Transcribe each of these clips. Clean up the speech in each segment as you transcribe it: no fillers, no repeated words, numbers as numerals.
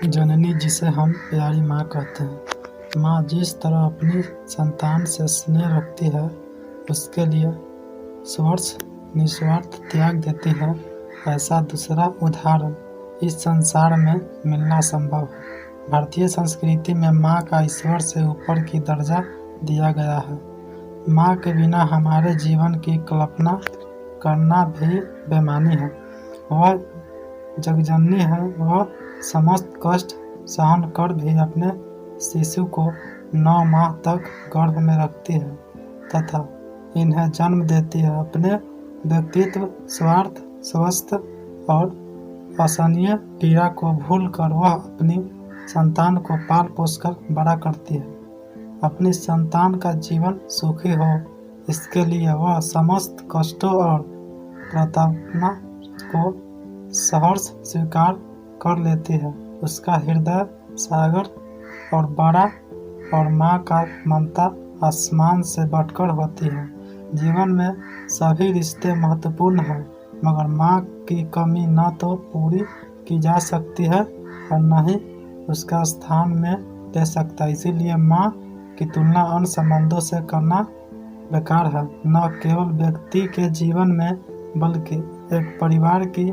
जननी, जिसे हम प्यारी माँ कहते हैं। माँ जिस तरह अपनी संतान से स्नेह रखती है, उसके लिए निस्वार्थ त्याग देती है, ऐसा दूसरा उदाहरण इस संसार में मिलना संभव है। भारतीय संस्कृति में माँ का ईश्वर से ऊपर की दर्जा दिया गया है। माँ के बिना हमारे जीवन की कल्पना करना भी बेमानी है। वह जगजननी है। वह समस्त कष्ट सहन कर भी अपने शिशु को 9 माह तक गर्भ में रखती है तथा इन्हें जन्म देती है। अपने व्यक्तित्व, स्वार्थ, स्वस्थ और असहनीय पीड़ा को भूलकर वह अपनी संतान को पाल पोस कर बड़ा करती है। अपनी संतान का जीवन सुखी हो, इसके लिए वह समस्त कष्टों और प्रताड़ना को सहर्ष स्वीकार कर लेती है। उसका हृदय सागर और बड़ा और माँ का ममता आसमान से बढ़कर होती है। जीवन में सभी रिश्ते महत्वपूर्ण हैं, मगर माँ की कमी न तो पूरी की जा सकती है और न ही उसका स्थान में ले सकता। इसीलिए माँ की तुलना अन्य संबंधों से करना बेकार है। न केवल व्यक्ति के जीवन में बल्कि एक परिवार की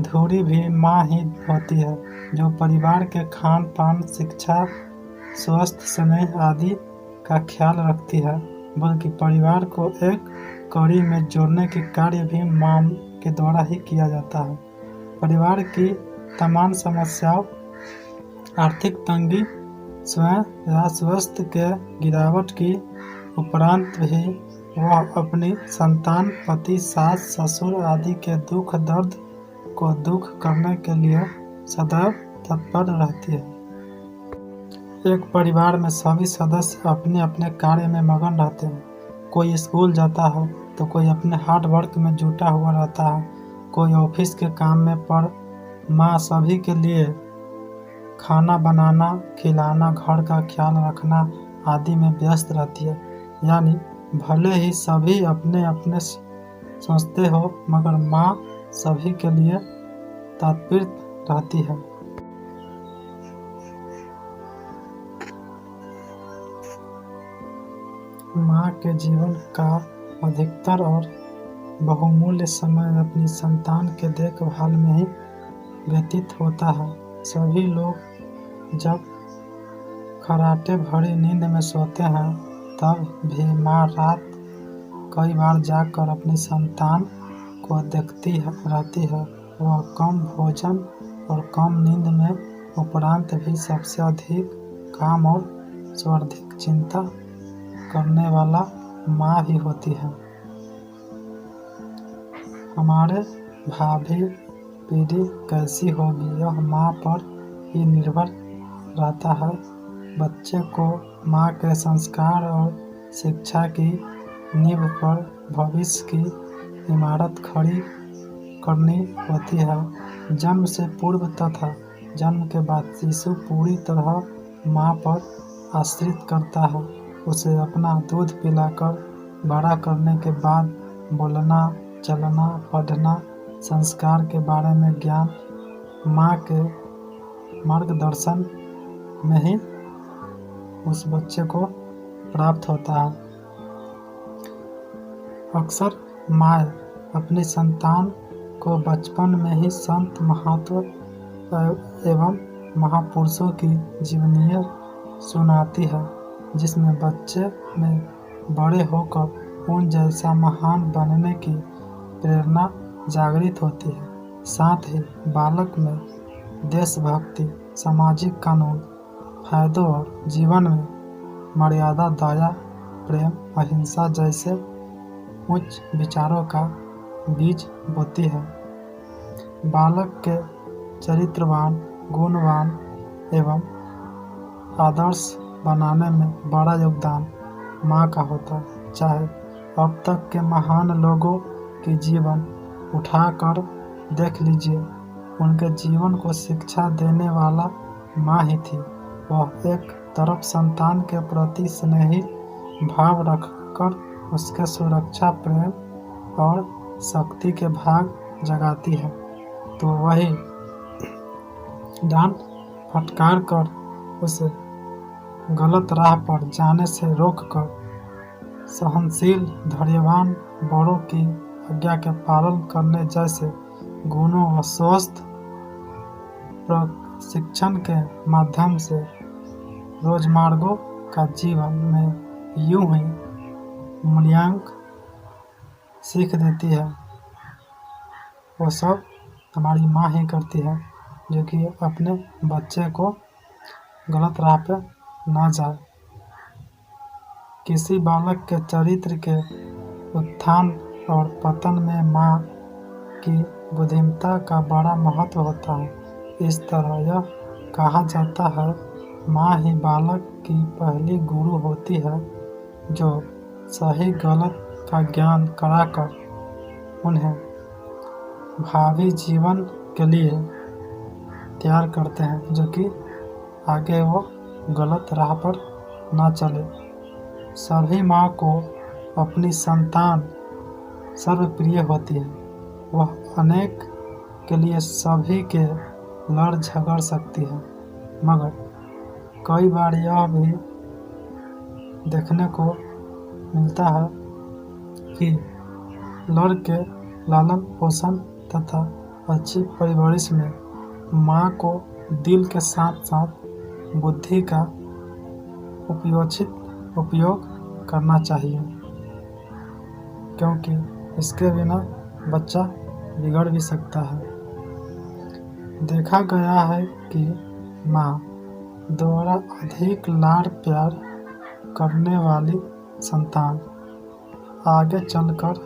धुरी भी माँ ही होती है, जो परिवार के खान पान, शिक्षा, स्वास्थ्य, स्नेह आदि का ख्याल रखती है। बल्कि परिवार को एक कड़ी में जोड़ने के कार्य भी माँ के द्वारा ही किया जाता है। परिवार की तमाम समस्याओं, आर्थिक तंगी, स्वयं या स्वास्थ्य के गिरावट की उपरांत भी वह अपनी संतान, पति, सास, ससुर आदि के दुख दर्द को दूर करने के लिए सदैव तत्पर रहती है। एक परिवार में सभी सदस्य अपने अपने कार्य में मगन रहते हैं। कोई स्कूल जाता है तो कोई अपने हार्ड वर्क में जुटा हुआ रहता है, कोई ऑफिस के काम में, पर माँ सभी के लिए खाना बनाना, खिलाना, घर का ख्याल रखना आदि में व्यस्त रहती है। यानी भले ही सभी अपने अपने सोचते हो, मगर माँ सभी के लिए तत्पर रहती है। माँ के जीवन का अधिकतर और बहुमूल्य समय अपनी संतान के देखभाल में ही व्यतीत होता है। सभी लोग जब खर्राटे भरी नींद में सोते हैं, तब भी माँ रात कई बार जागकर अपनी संतान को देखती रहती है। वह कम भोजन और कम नींद में उपरांत भी सबसे अधिक काम और सर्वाधिक चिंता करने वाला माँ ही होती है। हमारे भावी पीढ़ी कैसी होगी, यह माँ पर ही निर्भर रहता है। बच्चे को माँ के संस्कार और शिक्षा की नींव पर भविष्य की इमारत खड़ी करनी होती है। जन्म से पूर्व तथा जन्म के बाद शिशु पूरी तरह माँ पर आश्रित करता है। उसे अपना दूध पिलाकर बड़ा करने के बाद बोलना, चलना, पढ़ना, संस्कार के बारे में ज्ञान माँ के मार्गदर्शन में ही उस बच्चे को प्राप्त होता है। अक्सर माँ अपनी संतान को बचपन में ही संत, महात्मा एवं महापुरुषों की जीवनी सुनाती है, जिसमें बच्चे में बड़े होकर उन जैसा महान बनने की प्रेरणा जागृत होती है। साथ ही बालक में देशभक्ति, सामाजिक कानून, फायदों और जीवन में मर्यादा, दया, प्रेम, अहिंसा जैसे उच्च विचारों का बीज बोती है। बालक के चरित्रवान, गुणवान एवं आदर्श बनाने में बड़ा योगदान माँ का होता है। चाहे अब तक के महान लोगों की जीवन उठाकर देख लीजिए, उनके जीवन को शिक्षा देने वाला माँ ही थी। वह एक तरफ संतान के प्रति स्नेही भाव रखकर उसके सुरक्षा, प्रेम और शक्ति के भाग जगाती है, तो वही डांट फटकार कर उसे गलत राह पर जाने से रोककर सहनशील धैर्यवान बड़ों की आज्ञा के पालन करने जैसे गुणों व स्वस्थ प्रशिक्षण के माध्यम से रोजमार्गों का जीवन में यूं ही मूल्यांक सीख देती है। वो सब हमारी माँ ही करती है जो कि अपने बच्चे को गलत राह पे ना जाए। किसी बालक के चरित्र के उत्थान और पतन में माँ की बुद्धिमत्ता का बड़ा महत्व होता है। इस तरह यह कहा जाता है, माँ ही बालक की पहली गुरु होती है जो सही गलत का ज्ञान कराकर उन्हें भावी जीवन के लिए तैयार करते हैं, जो कि आगे वो गलत राह पर ना चले। सभी माँ को अपनी संतान सर्वप्रिय होती है। वह अनेक के लिए सभी के लड़ झगड़ सकती है, मगर कई बार यह भी देखने को मिलता है कि लड़के लालन पोषण तथा अच्छी परवरिश में माँ को दिल के साथ साथ बुद्धि का उपयोजित उपयोग करना चाहिए, क्योंकि इसके बिना बच्चा बिगड़ भी सकता है। देखा गया है कि माँ द्वारा अधिक लाड़ प्यार करने वाली संतान आगे चलकर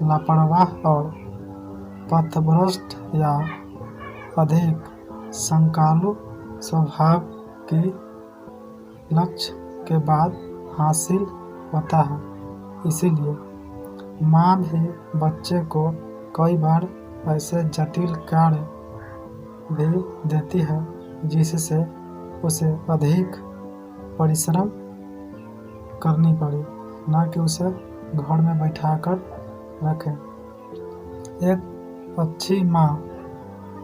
लापरवाह और पथभ्रष्ट या अधिक संकालु स्वभाव की लक्ष्य के बाद हासिल होता है। इसीलिए माँ भी बच्चे को कई बार ऐसे जटिल कार्य भी देती है जिससे उसे अधिक परिश्रम करनी पड़े, ना कि उसे घर में बैठाकर रखें। एक अच्छी माँ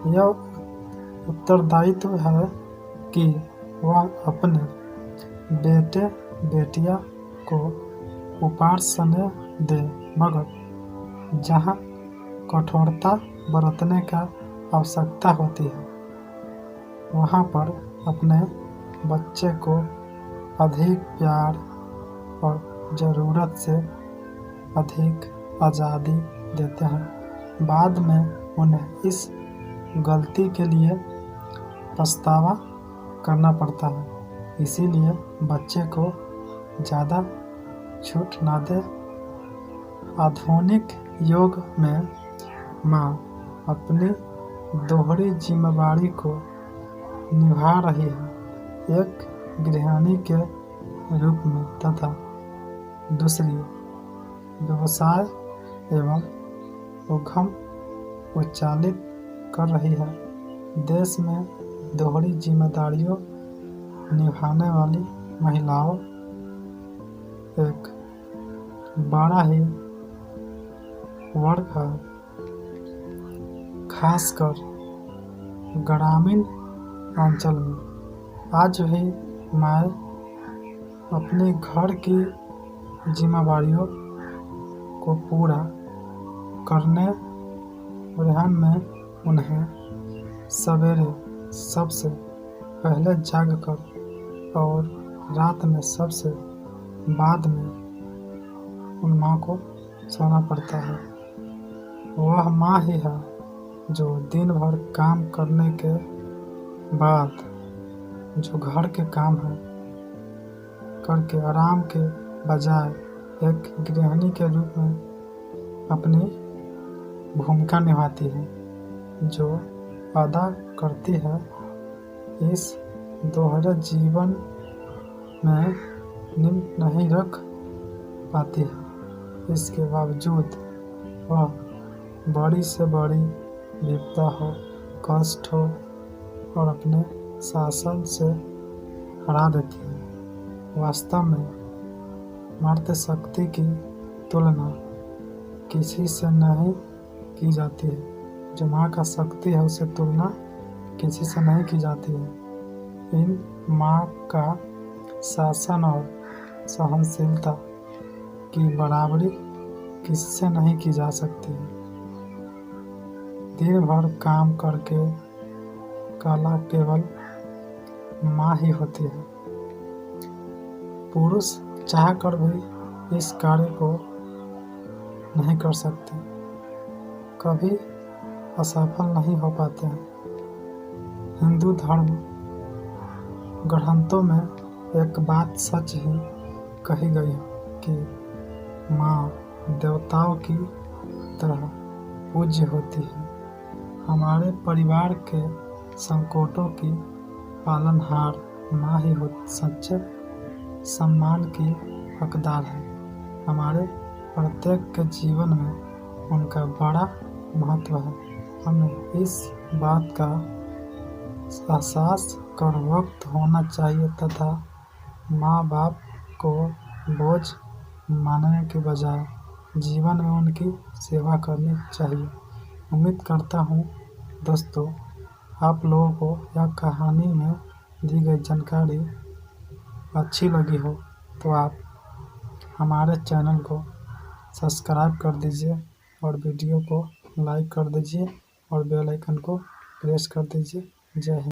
यह उत्तरदायित्व है कि वह अपने बेटे बेटियां को उपासना दे, मगर जहाँ कठोरता बरतने का आवश्यकता होती है वहाँ पर अपने बच्चे को अधिक प्यार और ज़रूरत से अधिक आज़ादी देते हैं। बाद में उन्हें इस गलती के लिए पछतावा करना पड़ता है। इसीलिए बच्चे को ज़्यादा छूट ना दे। आधुनिक युग में माँ अपनी दोहरी जिम्मेदारी को निभा रही है, एक गृहिणी के रूप में तथा दूसरी व्यवसाय एवं उद्यम उच्चालित कर रही है। देश में दोहरी जिम्मेदारियों निभाने वाली महिलाओं एक बड़ा ही वर्ग है, खासकर ग्रामीण अंचल में। आज भी माँ अपने घर की जिम्मेदारियों को पूरा करने रहन में उन्हें सवेरे सबसे पहले जागकर और रात में सबसे बाद में उन माँ को सोना पड़ता है। वह माँ ही है जो दिन भर काम करने के बाद जो घर के काम है करके आराम के बजाय एक गृहिणी के रूप में अपनी भूमिका निभाती है, जो अदा करती है। इस दोहरे जीवन में निम्न नहीं रख पाती है। इसके बावजूद वह बड़ी से बड़ी विपदा हो, कष्ट हो और अपने शासन से हरा देती है। वास्तव में मर्द शक्ति की तुलना किसी से नहीं की जाती है। जो माँ का शक्ति है उससे तुलना किसी से नहीं की जाती है। इन माँ का शासन और सहनशीलता की बराबरी किससे नहीं की जा सकती है। दिन भर काम करके कला केवल माँ ही होती है। पुरुष चाहकर भी इस कार्य को नहीं कर सकते, कभी असफल नहीं हो पाते हैं। हिंदू धर्म ग्रंथों में एक बात सच ही कही गई है कि माँ देवताओं की तरह पूज्य होती है। हमारे परिवार के संकटों की पालनहार माँ ही सच्चे सम्मान की हकदार है। हमारे प्रत्येक के जीवन में उनका बड़ा महत्व है। हमें इस बात का एहसास कर वक्त होना चाहिए तथा माँ बाप को बोझ मानने के बजाय जीवन में उनकी सेवा करनी चाहिए। उम्मीद करता हूँ दोस्तों आप लोगों को यह कहानी में दी गई जानकारी अच्छी लगी हो, तो आप हमारे चैनल को सब्सक्राइब कर दीजिए और वीडियो को लाइक कर दीजिए और बेल आइकन को प्रेस कर दीजिए। जय हिंद।